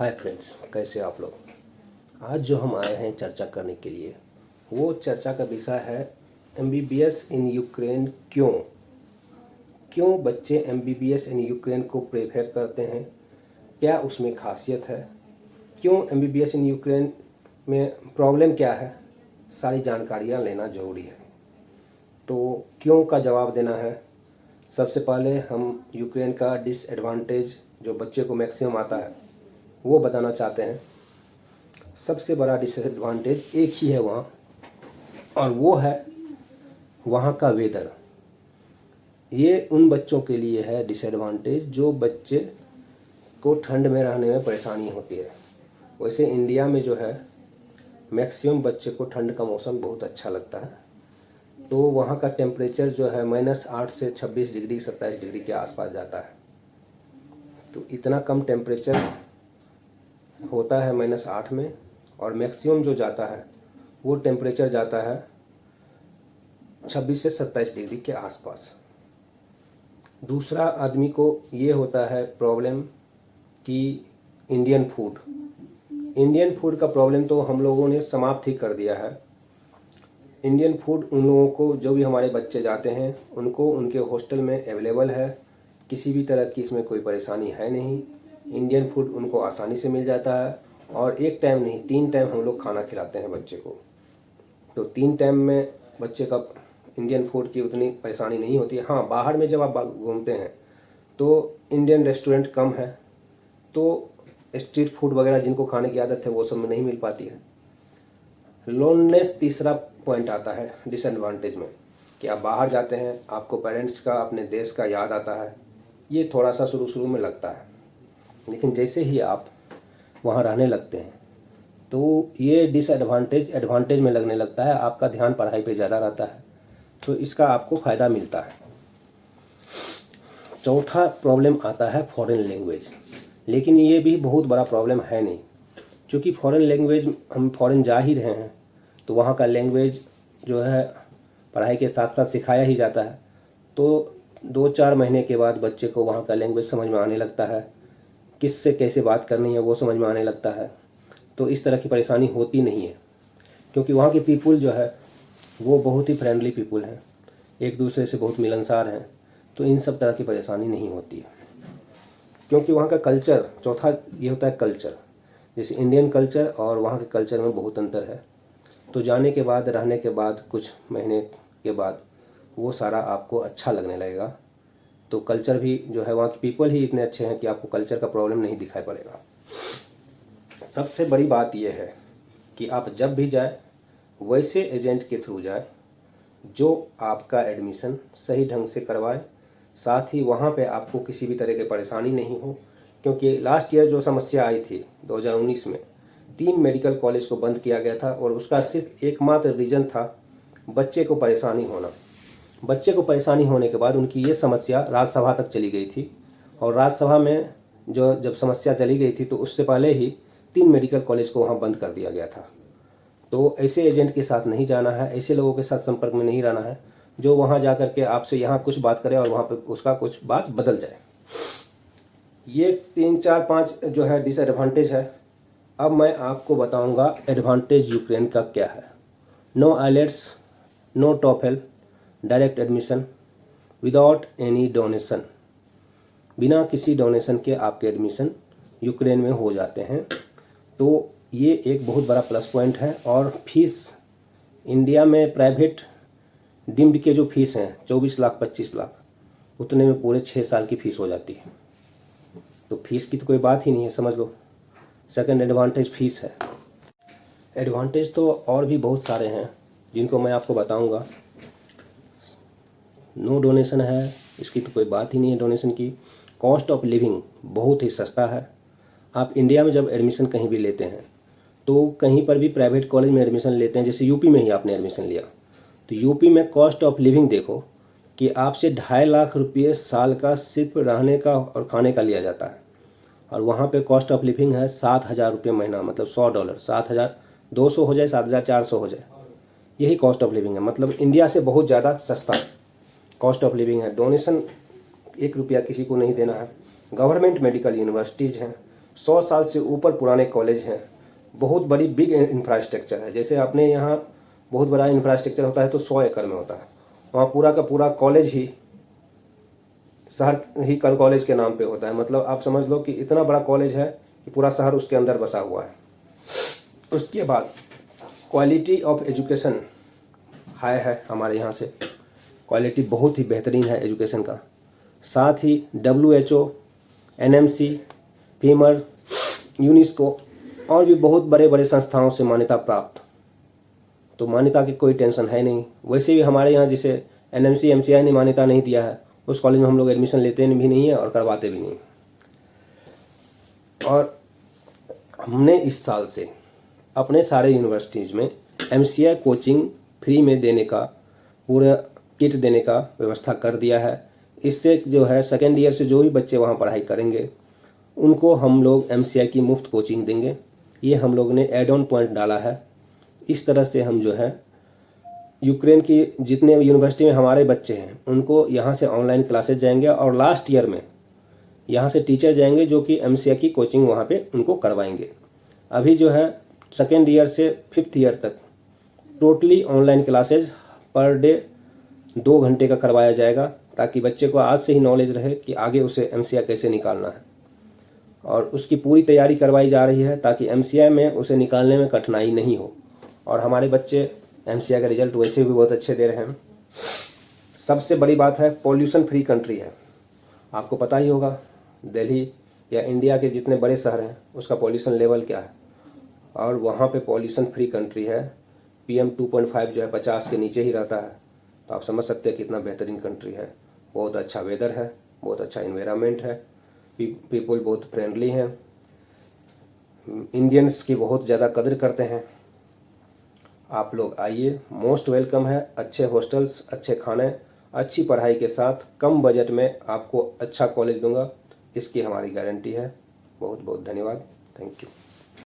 Hi friends, कैसे आप लोग। आज जो हम आए हैं चर्चा करने के लिए, वो चर्चा का विषय है एमबीबीएस इन यूक्रेन। क्यों बच्चे एमबीबीएस इन यूक्रेन को प्रेफर करते हैं, क्या उसमें खासियत है, क्यों एमबीबीएस इन यूक्रेन में प्रॉब्लम क्या है, सारी जानकारियाँ लेना ज़रूरी है। तो क्यों का जवाब देना है। सबसे पहले हम यूक्रेन का डिसएडवांटेज जो बच्चे को मैक्सिमम आता है वो बताना चाहते हैं। सबसे बड़ा डिसएडवांटेज एक ही है वहाँ, और वो है वहाँ का वेदर। ये उन बच्चों के लिए है डिसएडवांटेज जो बच्चे को ठंड में रहने में परेशानी होती है। वैसे इंडिया में जो है मैक्सिमम बच्चे को ठंड का मौसम बहुत अच्छा लगता है। तो वहाँ का टेम्परेचर जो है -8 से 26 डिग्री 27 डिग्री के आसपास जाता है। तो इतना कम टेम्परेचर होता है -8 में, और मैक्सिमम जो जाता है वो टेम्परेचर जाता है 26 से 27 डिग्री के आसपास। दूसरा आदमी को ये होता है प्रॉब्लम कि इंडियन फूड का प्रॉब्लम तो हम लोगों ने समाप्त ही कर दिया है। इंडियन फूड उन लोगों को, जो भी हमारे बच्चे जाते हैं उनको उनके हॉस्टल में अवेलेबल है, किसी भी तरह की इसमें कोई परेशानी है नहीं। इंडियन फूड उनको आसानी से मिल जाता है, और एक टाइम नहीं 3 टाइम हम लोग खाना खिलाते हैं बच्चे को। तो 3 टाइम में बच्चे का इंडियन फूड की उतनी परेशानी नहीं होती है। हाँ, बाहर में जब आप घूमते हैं तो इंडियन रेस्टोरेंट कम है, तो स्ट्रीट फूड वगैरह जिनको खाने की आदत है वो सब में नहीं मिल पाती है। लोननेस तीसरा पॉइंट आता है डिसएडवांटेज में, कि आप बाहर जाते हैं, आपको पेरेंट्स का, अपने देश का याद आता है। ये थोड़ा सा शुरू में लगता है, लेकिन जैसे ही आप वहाँ रहने लगते हैं तो ये डिसएडवांटेज एडवांटेज में लगने लगता है। आपका ध्यान पढ़ाई पे ज़्यादा रहता है, तो इसका आपको फ़ायदा मिलता है। चौथा प्रॉब्लम आता है फॉरेन लैंग्वेज, लेकिन ये भी बहुत बड़ा प्रॉब्लम है नहीं, क्योंकि फॉरेन लैंग्वेज हम फॉरेन जा ही रहे हैं तो वहाँ का लैंग्वेज जो है पढ़ाई के साथ साथ सिखाया ही जाता है। तो 2-4 महीने के बाद बच्चे को वहाँ का लैंग्वेज समझ में आने लगता है, किससे कैसे बात करनी है वो समझ में आने लगता है। तो इस तरह की परेशानी होती नहीं है, क्योंकि वहाँ के पीपुल जो है वो बहुत ही फ्रेंडली पीपुल हैं, एक दूसरे से बहुत मिलनसार हैं। तो इन सब तरह की परेशानी नहीं होती है, क्योंकि वहाँ का कल्चर, चौथा ये होता है कल्चर। जैसे इंडियन कल्चर और वहाँ के कल्चर में बहुत अंतर है। तो जाने के बाद, रहने के बाद, कुछ महीने के बाद वो सारा आपको अच्छा लगने लगेगा। तो कल्चर भी जो है, वहाँ के पीपल ही इतने अच्छे हैं कि आपको कल्चर का प्रॉब्लम नहीं दिखाई पड़ेगा। सबसे बड़ी बात यह है कि आप जब भी जाए वैसे एजेंट के थ्रू जाए जो आपका एडमिशन सही ढंग से करवाए, साथ ही वहाँ पे आपको किसी भी तरह की परेशानी नहीं हो। क्योंकि लास्ट ईयर जो समस्या आई थी 2019 में, 3 मेडिकल कॉलेज को बंद किया गया था, और उसका सिर्फ एकमात्र रीज़न था बच्चे को परेशानी होना। बच्चे को परेशानी होने के बाद उनकी ये समस्या राज्यसभा तक चली गई थी, और राज्यसभा में जब समस्या चली गई थी तो उससे पहले ही 3 मेडिकल कॉलेज को वहाँ बंद कर दिया गया था। तो ऐसे एजेंट के साथ नहीं जाना है, ऐसे लोगों के साथ संपर्क में नहीं रहना है जो वहाँ जा कर के आपसे यहाँ कुछ बात करे और वहाँ पे उसका कुछ बात बदल जाए। ये 3-4-5 जो है डिसएडवांटेज है। अब मैं आपको बताऊंगा एडवांटेज यूक्रेन का क्या है। No IELTS, no TOEFL, direct admission without any donation. बिना किसी डोनेशन के आपके एडमिशन यूक्रेन में हो जाते हैं। तो ये एक बहुत बड़ा प्लस पॉइंट है। और फीस इंडिया में प्राइवेट डीम्ड के जो फीस हैं 24 लाख 25 लाख, उतने में पूरे 6 साल की फ़ीस हो जाती है। तो फीस की तो कोई बात ही नहीं है, समझ लो। सेकंड एडवांटेज फीस है। एडवांटेज तो और भी बहुत सारे हैं जिनको मैं आपको बताऊंगा। नो डोनेशन है, इसकी तो कोई बात ही नहीं है डोनेशन की। कॉस्ट ऑफ लिविंग बहुत ही सस्ता है। आप इंडिया में जब एडमिशन कहीं भी लेते हैं तो कहीं पर भी प्राइवेट कॉलेज में एडमिशन लेते हैं, जैसे यूपी में ही आपने एडमिशन लिया, तो यूपी में कॉस्ट ऑफ लिविंग देखो कि आपसे 2.5 लाख रुपये साल का सिर्फ रहने का और खाने का लिया जाता है, और वहाँ पे कॉस्ट ऑफ लिविंग है 7,000 रुपये महीना, मतलब $100, 7,200 हो जाए, 7,400 हो जाए, यही कॉस्ट ऑफ लिविंग है। मतलब इंडिया से बहुत ज़्यादा सस्ता कॉस्ट ऑफ लिविंग है। डोनेशन 1 रुपया किसी को नहीं देना है। गवर्नमेंट मेडिकल यूनिवर्सिटीज़ हैं 100 साल से ऊपर पुराने कॉलेज हैं, बहुत बड़ी बिग इंफ्रास्ट्रक्चर है। जैसे अपने यहाँ बहुत बड़ा इंफ्रास्ट्रक्चर होता है तो 100 एकड़ में होता है, वहाँ पूरा का पूरा कॉलेज ही शहर ही कॉलेज के नाम पे होता है। मतलब आप समझ लो कि इतना बड़ा कॉलेज है कि पूरा शहर उसके अंदर बसा हुआ है। उसके बाद क्वालिटी ऑफ एजुकेशन हाई है हमारे यहाँ से, क्वालिटी बहुत ही बेहतरीन है एजुकेशन का। साथ ही WHO, NMC, फीमर, यूनेस्को और भी बहुत बड़े बड़े संस्थाओं से मान्यता प्राप्त। तो मान्यता की कोई टेंशन है नहीं। वैसे भी हमारे यहाँ जिसे NMC MCI ने मान्यता नहीं दिया है उस कॉलेज में हम लोग एडमिशन लेते भी नहीं है और करवाते भी नहीं। और हमने इस साल से अपने सारे यूनिवर्सिटीज़ में MCI कोचिंग फ्री में देने का, पूरा किट देने का व्यवस्था कर दिया है। इससे जो है सेकेंड ईयर से जो भी बच्चे वहाँ पढ़ाई करेंगे उनको हम लोग MCI की मुफ्त कोचिंग देंगे। ये हम लोग ने एड ऑन पॉइंट डाला है। इस तरह से हम जो है यूक्रेन की जितने यूनिवर्सिटी में हमारे बच्चे हैं उनको यहाँ से ऑनलाइन क्लासेज जाएंगे और लास्ट ईयर में यहाँ से टीचर जाएंगे जो कि MCI की कोचिंग वहाँ पे उनको करवाएंगे। अभी जो है सेकेंड ईयर से 5th ईयर तक totally online classes per day 2 घंटे का करवाया जाएगा, ताकि बच्चे को आज से ही नॉलेज रहे कि आगे उसे MCI कैसे निकालना है। और उसकी पूरी तैयारी करवाई जा रही है ताकि MCI में उसे निकालने में कठिनाई नहीं हो। और हमारे बच्चे MCI का रिजल्ट वैसे भी बहुत अच्छे दे रहे हैं। सबसे बड़ी बात है पॉल्यूशन फ्री कंट्री है। आपको पता ही होगा दिल्ली या इंडिया के जितने बड़े शहर हैं उसका पॉल्यूशन लेवल क्या है, और वहाँ पे पॉल्यूशन फ्री कंट्री है। PM 2.5 जो है 50 के नीचे ही रहता है। तो आप समझ सकते हैं कितना बेहतरीन कंट्री है। बहुत अच्छा वेदर है, बहुत अच्छा इन्वायरमेंट है, पीपल बहुत फ्रेंडली हैं, इंडियंस की बहुत ज़्यादा कदर करते हैं। आप लोग आइए, मोस्ट वेलकम है। अच्छे हॉस्टल्स, अच्छे खाने, अच्छी पढ़ाई के साथ कम बजट में आपको अच्छा कॉलेज दूंगा, इसकी हमारी गारंटी है। बहुत बहुत धन्यवाद। Thank you.